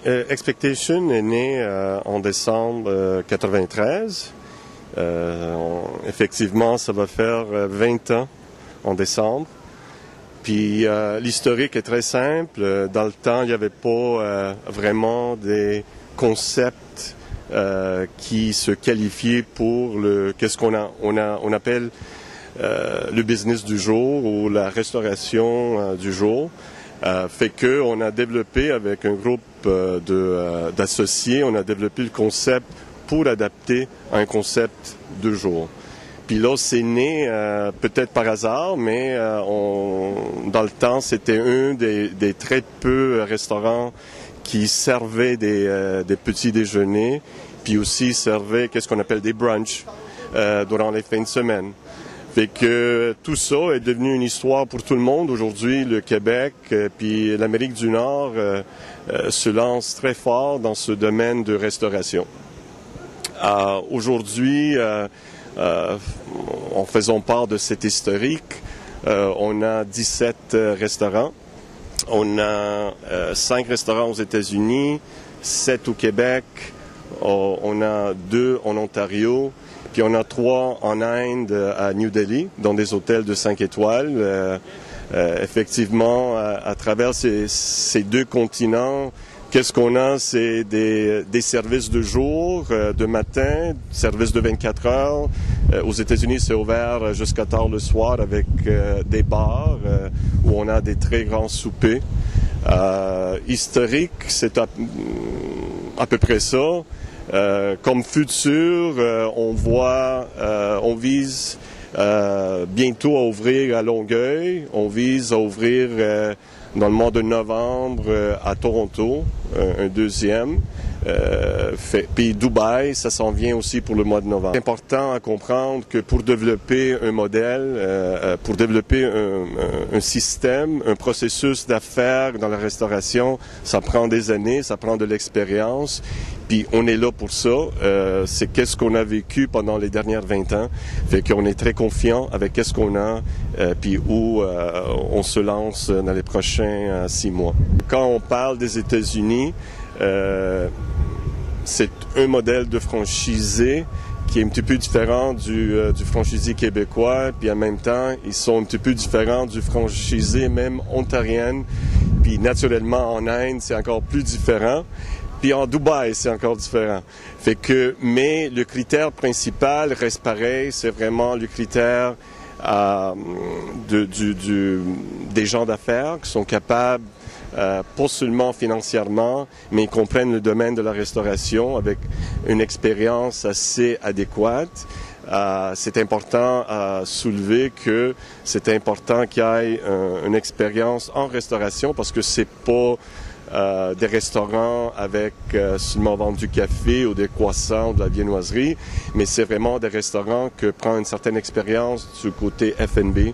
Expectation est né en décembre 93. Effectivement, ça va faire 20 ans en décembre. Puis l'historique est très simple. Dans le temps, il n'y avait pas vraiment des concepts qui se qualifiaient pour qu'est-ce qu'on appelle le business du jour ou la restauration du jour. Fait que on a développé avec un groupe d'associés, on a développé le concept pour adapter un concept de jour. Puis là, c'est né peut-être par hasard, mais dans le temps, c'était un des très peu restaurants qui servaient des petits déjeuners, puis aussi servaient qu'est-ce qu'on appelle des brunchs durant les fins de semaine. Fait que tout ça est devenu une histoire pour tout le monde. Aujourd'hui, le Québec puis l'Amérique du Nord se lancent très fort dans ce domaine de restauration. Aujourd'hui, en faisant part de cet historique, on a 17 restaurants. On a 5 restaurants aux États-Unis, 7 au Québec, on a 2 en Ontario, puis on a 3 en Inde, à New Delhi, dans des hôtels de 5 étoiles. Effectivement, à travers ces 2 continents, qu'est-ce qu'on a? C'est des services de jour, de matin, services de 24 heures. Aux États-Unis, c'est ouvert jusqu'à tard le soir avec des bars où on a des très grands soupers. Historique, c'est à peu près ça. Comme futur, on vise bientôt à ouvrir à Longueuil. On vise à ouvrir dans le mois de novembre à Toronto, un deuxième. Puis Dubaï, ça s'en vient aussi pour le mois de novembre. C'est important à comprendre que pour développer un modèle, pour développer un système, un processus d'affaires dans la restauration, ça prend des années, ça prend de l'expérience. Puis on est là pour ça. C'est qu'est-ce qu'on a vécu pendant les dernières 20 ans. Fait qu'on est très confiant avec qu'est-ce qu'on a, puis où on se lance dans les prochains 6 mois. Quand on parle des États-Unis, c'est un modèle de franchisé qui est un petit peu différent du franchisé québécois, puis en même temps, ils sont un petit peu différents du franchisé même ontarien. Puis naturellement, en Inde, c'est encore plus différent. Puis en Dubaï, c'est encore différent. Mais le critère principal reste pareil, c'est vraiment le critère des gens d'affaires qui sont capables, pas seulement financièrement, mais ils comprennent le domaine de la restauration avec une expérience assez adéquate. C'est important à soulever que c'est important qu'il y ait une expérience en restauration parce que c'est pas des restaurants avec seulement vendre du café ou des croissants ou de la viennoiserie, mais c'est vraiment des restaurants qui prennent une certaine expérience du côté F&B.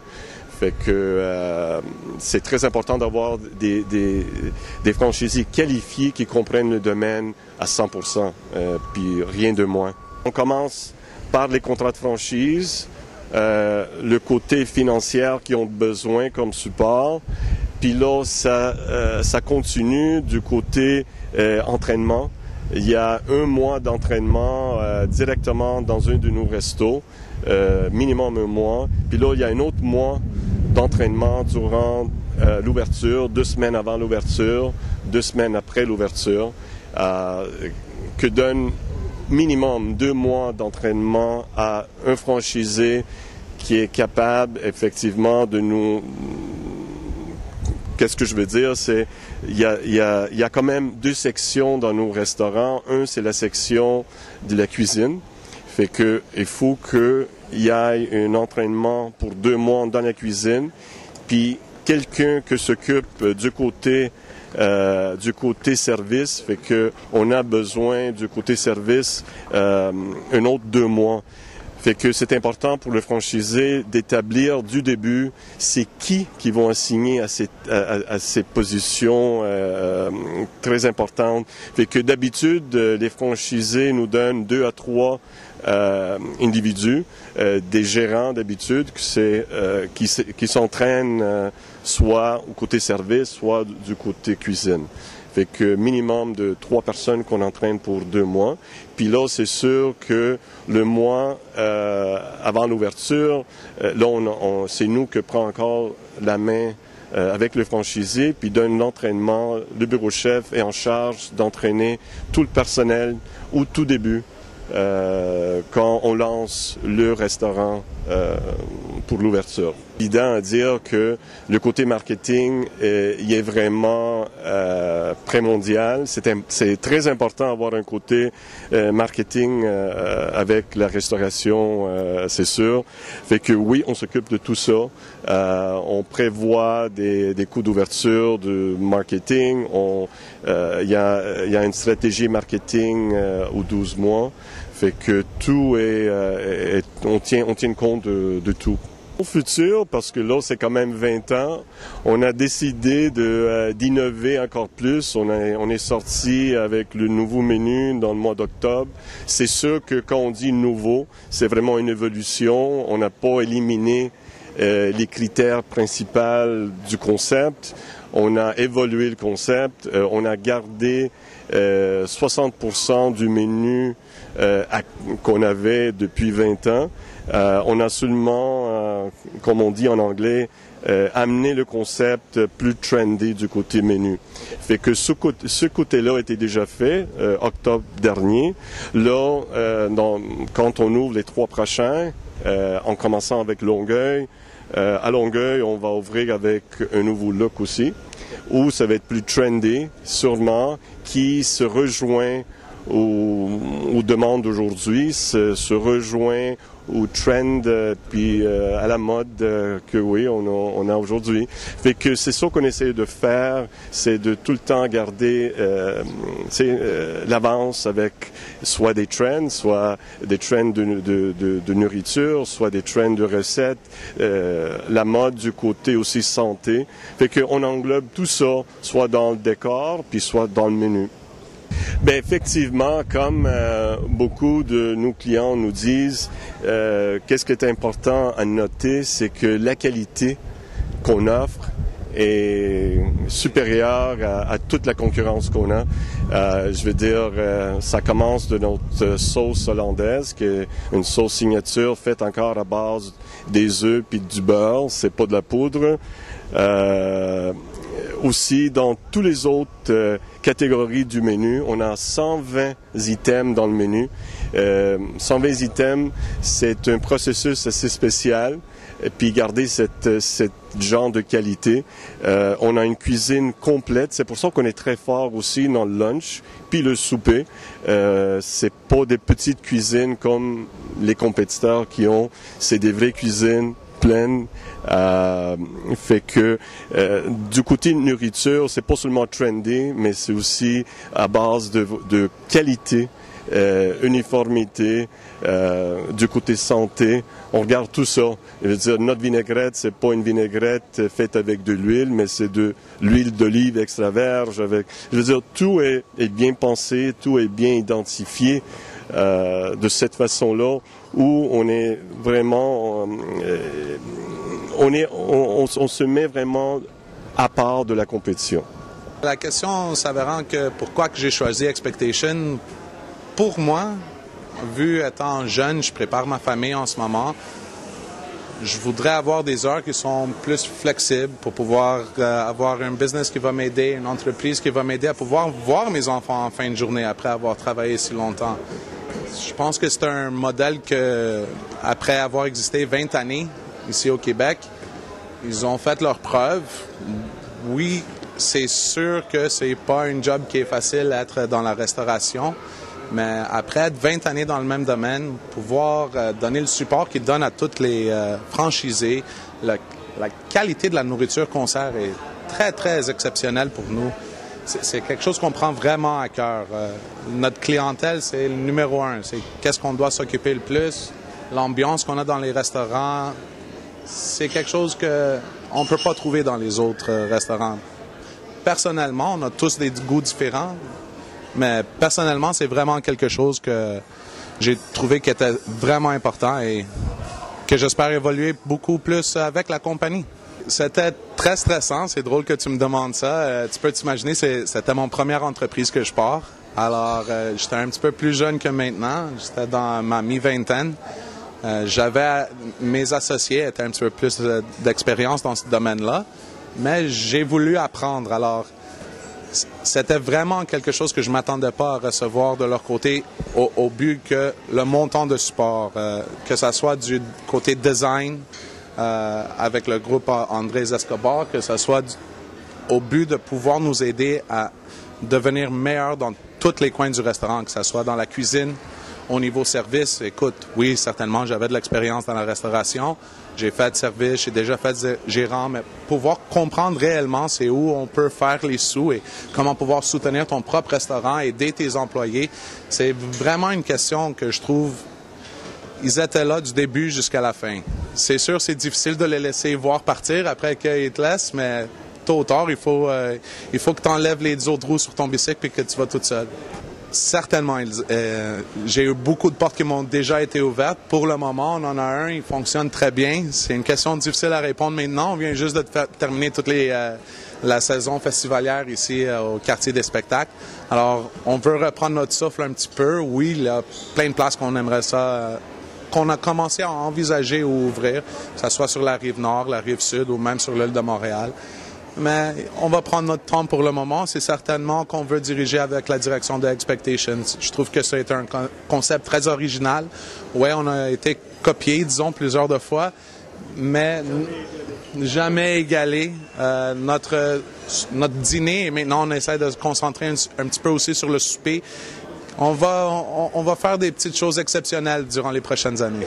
Fait que c'est très important d'avoir des franchisés qualifiés qui comprennent le domaine à 100%, puis rien de moins. On commence par les contrats de franchise, le côté financier qu'ils ont besoin comme support. Puis là, ça continue du côté entraînement. Il y a 1 mois d'entraînement directement dans un de nos restos, minimum 1 mois. Puis là, il y a un autre mois d'entraînement durant l'ouverture, 2 semaines avant l'ouverture, 2 semaines après l'ouverture, que donne minimum 2 mois d'entraînement à un franchisé qui est capable effectivement de nous... Qu'est-ce que je veux dire? C'est il y a quand même 2 sections dans nos restaurants. Un, c'est la section de la cuisine. Fait que il faut qu'il y ait un entraînement pour 2 mois dans la cuisine. Puis quelqu'un qui s'occupe du côté service. Fait que on a besoin du côté service un autre 2 mois. Fait que c'est important pour le franchisé d'établir du début c'est qui vont assigner à ces positions très importantes. Fait que d'habitude, les franchisés nous donnent 2 à 3 individus, des gérants d'habitude qui s'entraînent soit au côté service, soit du côté cuisine. Fait que minimum de 3 personnes qu'on entraîne pour 2 mois. Puis là, c'est sûr que le mois avant l'ouverture, là, c'est nous que prend encore la main avec le franchisé, puis donne l'entraînement. Le bureau chef est en charge d'entraîner tout le personnel au tout début, quand on lance le restaurant pour l'ouverture. Évident à dire que le côté marketing il est vraiment primordial. C'est très important d'avoir un côté marketing avec la restauration, c'est sûr. Fait que oui, on s'occupe de tout ça. On prévoit des coûts d'ouverture, de marketing. Il y a une stratégie marketing aux 12 mois. Fait que tout on tient compte de tout. Au futur, parce que là, c'est quand même 20 ans, on a décidé d'innover encore plus. On est sorti avec le nouveau menu dans le mois d'octobre. C'est sûr que quand on dit nouveau, c'est vraiment une évolution. On n'a pas éliminé les critères principaux du concept. On a évolué le concept. On a gardé 60% du menu qu'on avait depuis 20 ans. On a seulement, comme on dit en anglais, amené le concept plus trendy du côté menu. Fait que ce côté-là était déjà fait octobre dernier. Là, quand on ouvre les 3 prochains, en commençant avec Longueuil, à Longueuil, on va ouvrir avec un nouveau look aussi, où ça va être plus trendy, sûrement, qui se rejoint aux demandes d'aujourd'hui, se rejoint au trend puis à la mode que oui, on a aujourd'hui. Fait que c'est ça qu'on essaie de faire, c'est de tout le temps garder l'avance avec soit des trends de nourriture, soit des trends de recettes, la mode du côté aussi santé. Fait qu'on englobe tout ça, soit dans le décor, puis soit dans le menu. Bien, effectivement, comme beaucoup de nos clients nous disent, qu'est-ce qui est important à noter, c'est que la qualité qu'on offre est supérieure à toute la concurrence qu'on a. Je veux dire, ça commence de notre sauce hollandaise, qui est une sauce signature faite encore à base des œufs puis du beurre, c'est pas de la poudre. Aussi, dans toutes les autres catégories du menu, on a 120 items dans le menu. 120 items, c'est un processus assez spécial. Et puis garder cette genre de qualité. On a une cuisine complète. C'est pour ça qu'on est très fort aussi dans le lunch, puis le souper. C'est pas des petites cuisines comme les compétiteurs qui ont. C'est des vraies cuisines pleines. Fait que du côté nourriture, c'est pas seulement trendy, mais c'est aussi à base de qualité, uniformité, du côté santé. On regarde tout ça. Je veux dire, notre vinaigrette, c'est pas une vinaigrette faite avec de l'huile, mais c'est de l'huile d'olive extra vierge. Je veux dire, tout est bien pensé, tout est bien identifié de cette façon-là, où on est vraiment, on se met vraiment à part de la compétition. La question s'avérant que pourquoi que j'ai choisi Expectation, pour moi, vu étant jeune, je prépare ma famille en ce moment, je voudrais avoir des heures qui sont plus flexibles pour pouvoir avoir un business qui va m'aider, une entreprise qui va m'aider à pouvoir voir mes enfants en fin de journée après avoir travaillé si longtemps. Je pense que c'est un modèle que, après avoir existé 20 années ici au Québec, ils ont fait leurs preuves. Oui, c'est sûr que c'est pas un job qui est facile d'être dans la restauration, mais après 20 années dans le même domaine, pouvoir donner le support qu'ils donnent à tous les franchisés, la qualité de la nourriture qu'on sert est très, très exceptionnelle pour nous. C'est quelque chose qu'on prend vraiment à cœur. Notre clientèle, c'est le numéro 1. C'est qu'est-ce qu'on doit s'occuper le plus. L'ambiance qu'on a dans les restaurants, c'est quelque chose qu'on ne peut pas trouver dans les autres restaurants. Personnellement, on a tous des goûts différents, mais personnellement, c'est vraiment quelque chose que j'ai trouvé qui était vraiment important et que j'espère évoluer beaucoup plus avec la compagnie. C'était très stressant. C'est drôle que tu me demandes ça. Tu peux t'imaginer, c'était mon première entreprise que je pars. Alors, j'étais un petit peu plus jeune que maintenant. J'étais dans ma mi-vingtaine. Mes associés étaient un petit peu plus d'expérience dans ce domaine-là. Mais j'ai voulu apprendre. Alors, c'était vraiment quelque chose que je ne m'attendais pas à recevoir de leur côté au but que le montant de support, que ce soit du côté design avec le groupe Andrés Escobar, que ce soit au but de pouvoir nous aider à devenir meilleurs dans tous les coins du restaurant, que ce soit dans la cuisine, au niveau service. Écoute, oui, certainement, j'avais de l'expérience dans la restauration. J'ai fait service, j'ai déjà fait gérant, mais pouvoir comprendre réellement c'est où on peut faire les sous et comment pouvoir soutenir ton propre restaurant, aider tes employés, c'est vraiment une question que je trouve, ils étaient là du début jusqu'à la fin. C'est sûr, c'est difficile de les laisser voir partir après qu'ils te laissent, mais tôt ou tard, il faut que tu enlèves les autres roues sur ton bicycle et que tu vas tout seul. Certainement. J'ai eu beaucoup de portes qui m'ont déjà été ouvertes. Pour le moment, on en a un, il fonctionne très bien. C'est une question difficile à répondre maintenant. On vient juste de terminer toute la saison festivalière ici au quartier des spectacles. Alors, on veut reprendre notre souffle un petit peu. Oui, il y a plein de places qu'on aimerait ça, qu'on a commencé à envisager ou ouvrir, que ce soit sur la rive nord, la rive sud ou même sur l'île de Montréal. Mais on va prendre notre temps pour le moment. C'est certainement qu'on veut diriger avec la direction de Expectations. Je trouve que c'est un concept très original. Oui, on a été copié, disons, plusieurs de fois, mais jamais égalé. Notre dîner, et maintenant on essaie de se concentrer un petit peu aussi sur le souper. On va faire des petites choses exceptionnelles durant les prochaines années.